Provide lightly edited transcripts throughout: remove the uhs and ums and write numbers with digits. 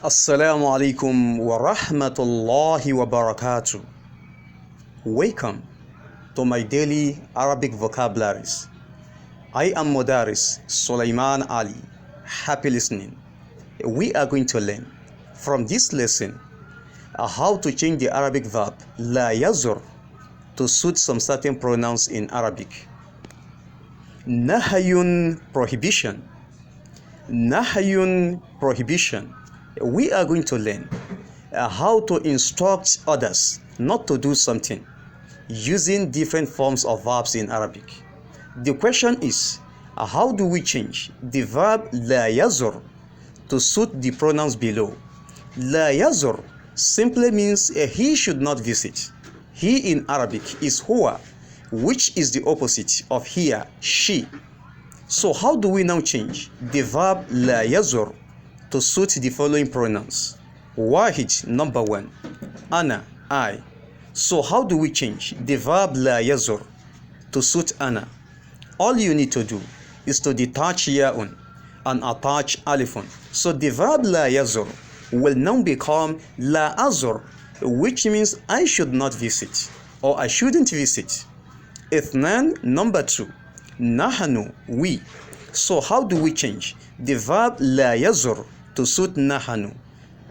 Assalamu alaikum wa rahmatullahi wa barakatuh. Welcome to my daily Arabic vocabularies. I am Mudaris Sulaiman Ali. Happy listening. We are going to learn from this lesson how to change the Arabic verb la yazur to suit some certain pronouns in Arabic. Nahayun, prohibition. Nahayun, prohibition. We are going to learn how to instruct others not to do something using different forms of verbs in Arabic. The question is, how do we change the verb la yazur to suit the pronouns below? La yazur simply means he should not visit. He in Arabic is huwa, which is the opposite of here, she. So how do we now change the verb la yazur to suit the following pronouns? Wahid, number one. Ana, I. So how do we change the verb la yazur to suit ana? All you need to do is to detach ya'un and attach alifun. So the verb la yazur will now become la azur, which means I should not visit or I shouldn't visit. Ithnan, number two. Nahanu, we. So how do we change the verb la yazur to suit nahanu?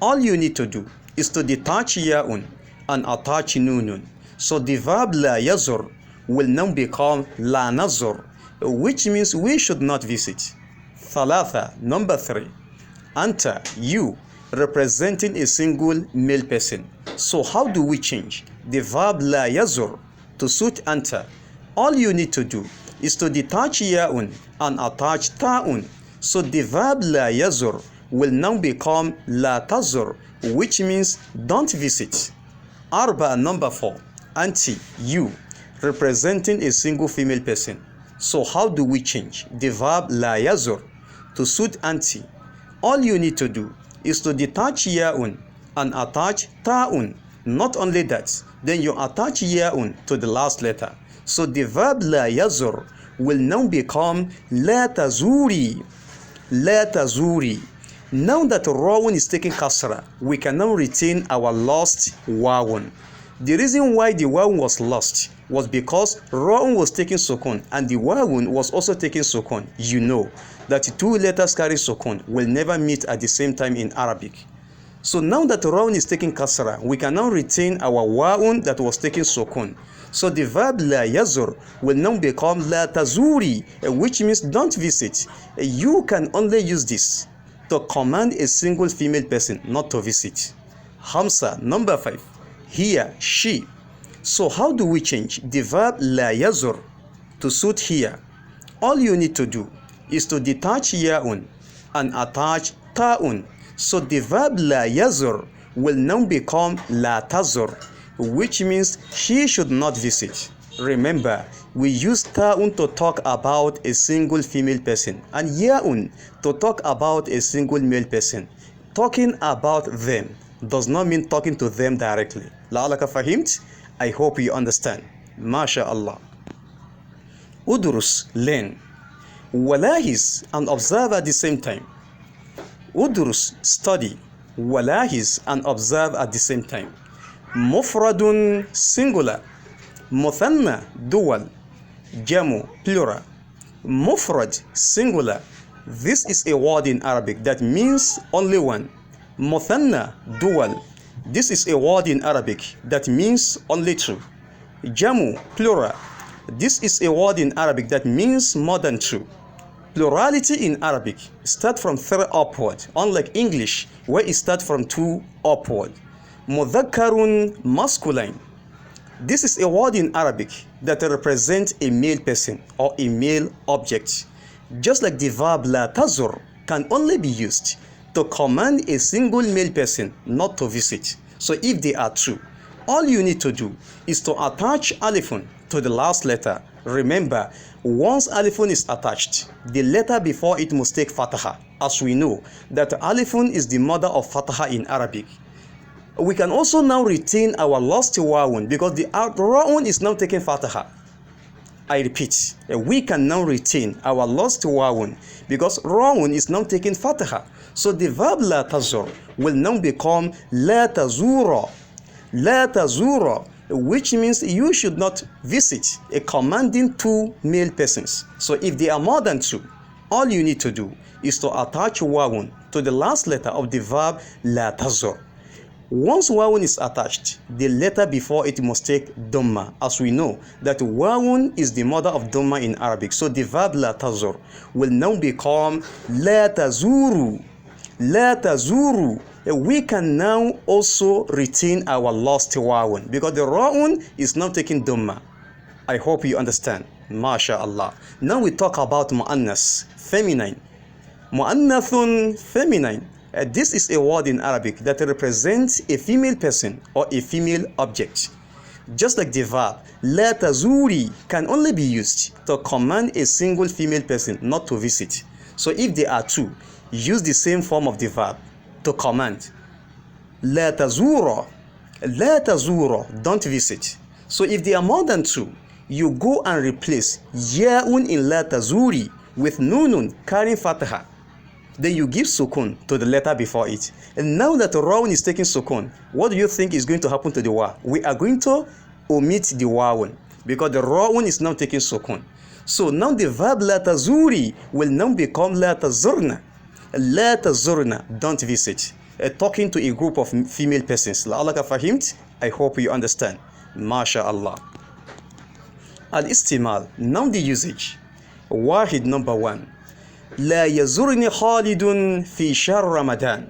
All you need to do is to detach ya'un and attach nunun. So the verb la yazur will now become la nazur, which means we should not visit. Thalatha, number three. Anta, you, representing a single male person. So how do we change the verb la yazur to suit anta? All you need to do is to detach ya'un and attach ta'un. So the verb la yazur will now become la tazur, which means don't visit. Arba, number four. Anti, you, representing a single female person. So how do we change the verb la yazur to suit anti? All you need to do is to detach ya'un and attach ta'un. Not only that, then you attach ya'un to the last letter. So the verb la yazur will now become la tazuri. La tazuri. Now that rawun is taking kasra, we can now retain our lost wawun. The reason why the wawun was lost was because rawun was taking sukun and the wawun was also taking sukun. You know that two letters carry sukun will never meet at the same time in Arabic. So now that rawun is taking kasra, we can now retain our wawun that was taking sukun. So the verb la yazur will now become la tazuri, which means don't visit. You can only use this to command a single female person not to visit. Hamsa, number five. Here, she. So how do we change the verb la yazur to suit here? All you need to do is to detach ya'un and attach ta'un. So the verb la yazur will now become la tazur, which means she should not visit. Remember, we use ta'un to talk about a single female person and ya'un to talk about a single male person. Talking about them does not mean talking to them directly. La'alaka fahimt? I hope you understand. MashaAllah. Udrus, learn. Walahis, and observe at the same time. Udrus, study. Walahis, and observe at the same time. Mufradun, singular. Muthanna, dual. Jamu, plural. Mufrad, singular. This is a word in Arabic that means only one. Muthanna, dual. This is a word in Arabic that means only two. Jamu, plural. This is a word in Arabic that means more than two. Plurality in Arabic starts from three upward, unlike English where it starts from two upward. Mudhakkarun, masculine. This is a word in Arabic that represents a male person or a male object. Just like the verb la tazur can only be used to command a single male person not to visit. So if they are true, all you need to do is to attach alifun to the last letter. Remember, once alifun is attached, the letter before it must take fataha, as we know that alifun is the mother of fataha in Arabic. We can also now retain our lost wawun because the ra'un is now taking fataha. I repeat, we can now retain our lost wawun because rawun is now taking fataha. So the verb la tazur will now become la tazura. La tazura, which means you should not visit, a commanding two male persons. So if there are more than two, all you need to do is to attach wawun to the last letter of the verb la tazur. Once wawun is attached, the letter before it must take dhamma, as we know that wawun is the mother of dhamma in Arabic. So the verb la tazur will now become la tazuru. La tazuru. We can now also retain our lost wawun because the ra'un is now taking dhamma. I hope you understand. MashaAllah. Now we talk about mu'annas, feminine. Mu'annathun, feminine. This is a word in Arabic that represents a female person or a female object. Just like the verb la tazuri can only be used to command a single female person not to visit. So if there are two, use the same form of the verb to command. La tazura, la tazura, don't visit. So if there are more than two, you go and replace ya'un in la tazuri with nunun carrying fataha. Then you give sukun to the letter before it. And now that rawun is taking sukun, what do you think is going to happen to the wa? We are going to omit the wawun because the rawun is now taking sukun. So now the verb la tazuri will now become la tazurna. La tazurna, don't visit. Talking to a group of female persons. La'alaka fahimt? I hope you understand. MashaAllah. Al-istimal, now the usage. Wahid number 1. لا يزرني خالد في شهر رمضان.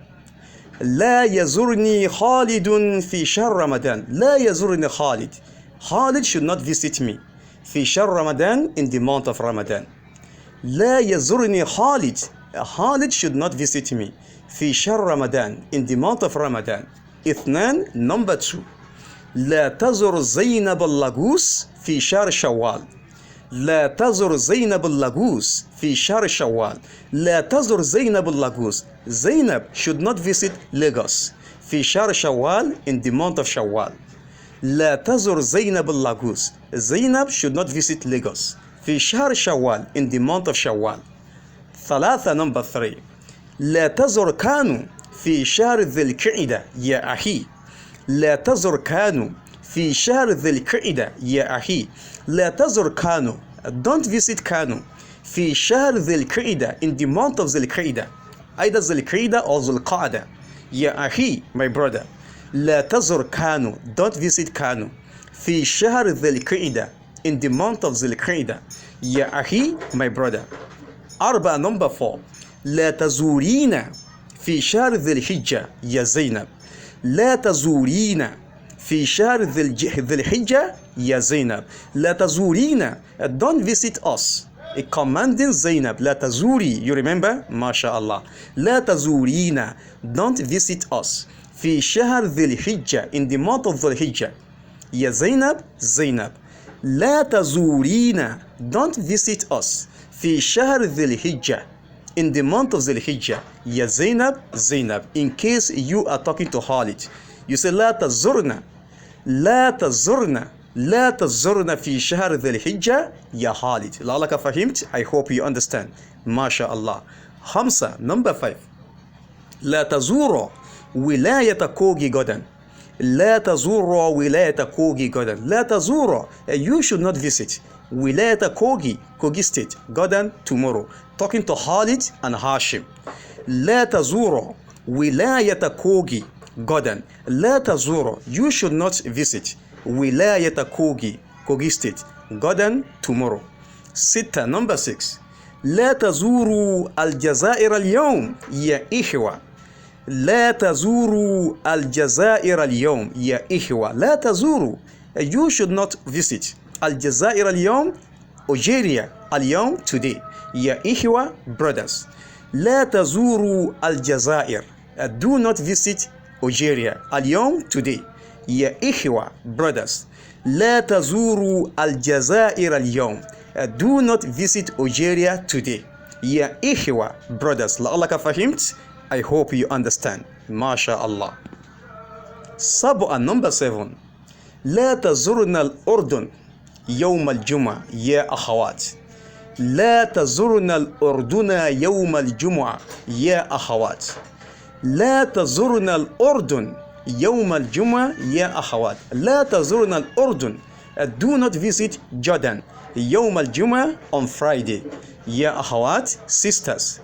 لا يزرني خالد في شهر رمضان. لا يزرني خالد. Khalid should not visit me. في شهر رمضان, in the month of Ramadan. لا يزرني خالد. Khalid should not visit me. في شهر رمضان, in the month of Ramadan. اثنان, number 2. لا تزر زينب اللغوس في شهر شوال. لا تزر زينب اللغوس في شهر شوال. لا تزر زينب اللغوس. Zainab should not visit Lagos في شهر شوال, in the month of Shawwal. لا تزر زينب اللغوس. Zainab should not visit Lagos في شهر شوال, in the month of Shawwal. ثلاثة, number 3. لا تزر كانوا في شهر ذي القعدة يا أخي. لا تزر كانوا في شهر ذي القعدة يا أخي. لا تزر كانوا, don't visit Kanu. في شهر ذي القعدة, in the month of ذي القعدة. Either ذي القعدة or ذي القعدة. يا أخي, my brother. لا تزر كانوا, don't visit Kanu. في شهر ذي القعدة, in the month of ذي القعدة. يا أخي, my brother. أربعة, number 4. لا تزورين في شهر ذي الحجة يا زينب. لا تزورين في شهر ذي الحجة يا زينب. لا تزورين, don't visit us. A commanding Zainab. لا تزوري, you remember? MashaAllah. لا تزورين, don't visit us. في شهر ذي الحجة, in the month of ذي الحجة. يا زينب, Zainab. لا تزورين, don't visit us. في شهر ذي الحجة, in the month of ذي الحجة. يا زينب, Zainab. In case you are talking to Khalid, you say لا تزورنا. لا تزورنا. لا تزورنا في شهر ذي الحجة يا خالد. لعلك فهمت? I hope you understand. MashaAllah. 5, number 5. لا تزور ولاية كوغي غدا. لا تزور ولاية كوغي غدا. لا تزور, you should not visit ولاية كوغي, Kogi state, غدا, tomorrow. Talking to Khalid and Hashim. لا تزور ولاية كوغي غدا. لا تزور, you should not visit ولاية كوغي, Kogi state, غدا, tomorrow. 6, number 6. لا تزوروا الجزائر اليوم يا إخوة. لا تزوروا الجزائر اليوم يا إخوة. لا تزوروا, you should not visit الجزائر اليوم, Algeria, اليوم, today. يا إخوة, brothers. لا تزوروا الجزائر, do not visit Algeria, اليوم, today. يا إخوة, brothers. لا تزوروا الجزائر اليوم, do not visit Algeria today. يا إخوة, brothers. لعلك فهمت? I hope you understand. MashaAllah. 7, number 7. لا تزورنا الأردن. يوم الجمعة يا أخوات. لا تزرن الأردن يوم الجمعة يا أخوات. لا تزرن الأردن يوم الجمعة يا أخوات. لا تزرن الأردن. Do not visit Jordan يوم الجمعة on Friday. يا أخوات, sisters.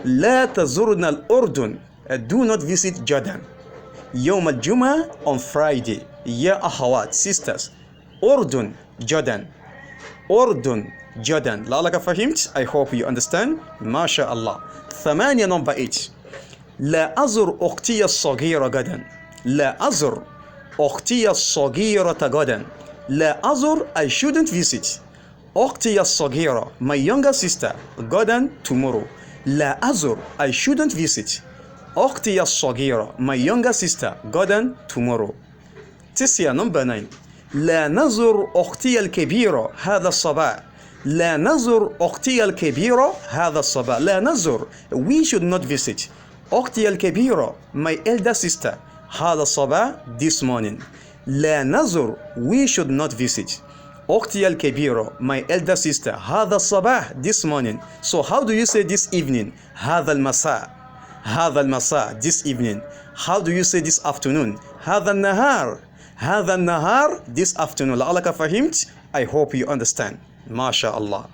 لا تزرن الأردن. Do not visit Jordan يوم الجمعة on Friday. يا أخوات, sisters. أردن, Jordan. أردن, Jordan. لعلك فهمت. I hope you understand. ما شاء الله. 8 number 8. لا أزر أختي الصغيرة غدا. لا أزر أختي الصغيرة غدا. لا أزر, I shouldn't visit. أختي الصغيرة, my younger sister, غدا, tomorrow. لا أزر, I shouldn't visit. أختي الصغيرة, my younger sister, غدا, tomorrow. 9 number 9. لا نزر أختي الكبيرة هذا الصباح. لا نزر أختي الكبيرة هذا الصباح. لا نزر, we should not visit. أختي الكبيرة, my elder sister, هذا الصباح, this morning. لا نزر, we should not visit. أختي الكبيرة, my elder sister, هذا الصباح, this morning. So how do you say this evening? هذا المساء. هذا المساء, this evening. How do you say this afternoon? هذا النهار. هذا النهار, this afternoon. لعلك فهمت. I hope you understand. ما شاء الله.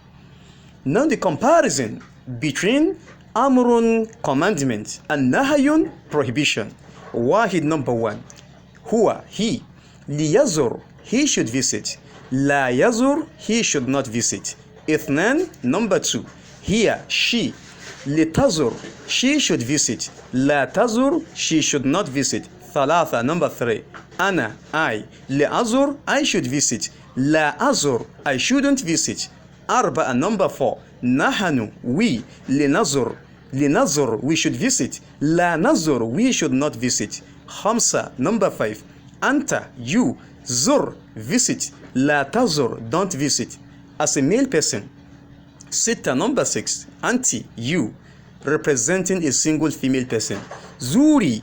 Now the comparison between أمر, commandment, and نهي, prohibition. واحد number 1. هو, he. ليزر, he should visit. لا يزر, he should not visit. اثنان number 2. هي, she. لتزر, she should visit. لا تزر, she should not visit. ثلاثة number 3. أنا, I. لأزر, I should visit. لا أزر, I shouldn't visit. أربعة number 4. نحن, we. لنزر, لنزر, we should visit. لا نزر, we should not visit. خمسة number 5. أنت, you. زر, visit. لا تزر, don't visit. As a male person. ستة number 6. Auntie, you. Representing a single female person. زوري,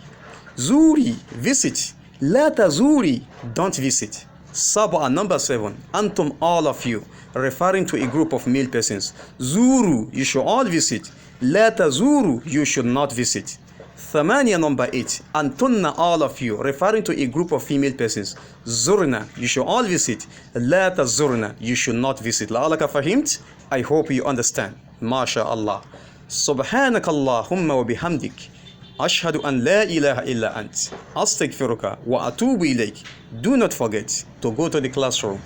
زوري, visit. لا تزوري, don't visit. سبعة number 7. أنتم, all of you. Referring to a group of male persons. زوروا, you should all visit. لا تزوروا, you should not visit. 8 number 8. أنتن, all of you. Referring to a group of female persons. زرنا, you should all visit. لا تزرنا, you should not visit. لعلك فهمت. I hope you understand. ما شاء الله. سبحانك اللهم وبحمدك أشهد أن لا إله إلا أنت أستغفرك وأتوب إليك. Do not forget to go to the classroom,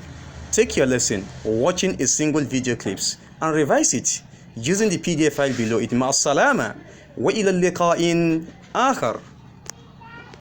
take your lesson watching a single video clips and revise it using the PDF file below it. مع السلامة وإلى اللقاء آخر.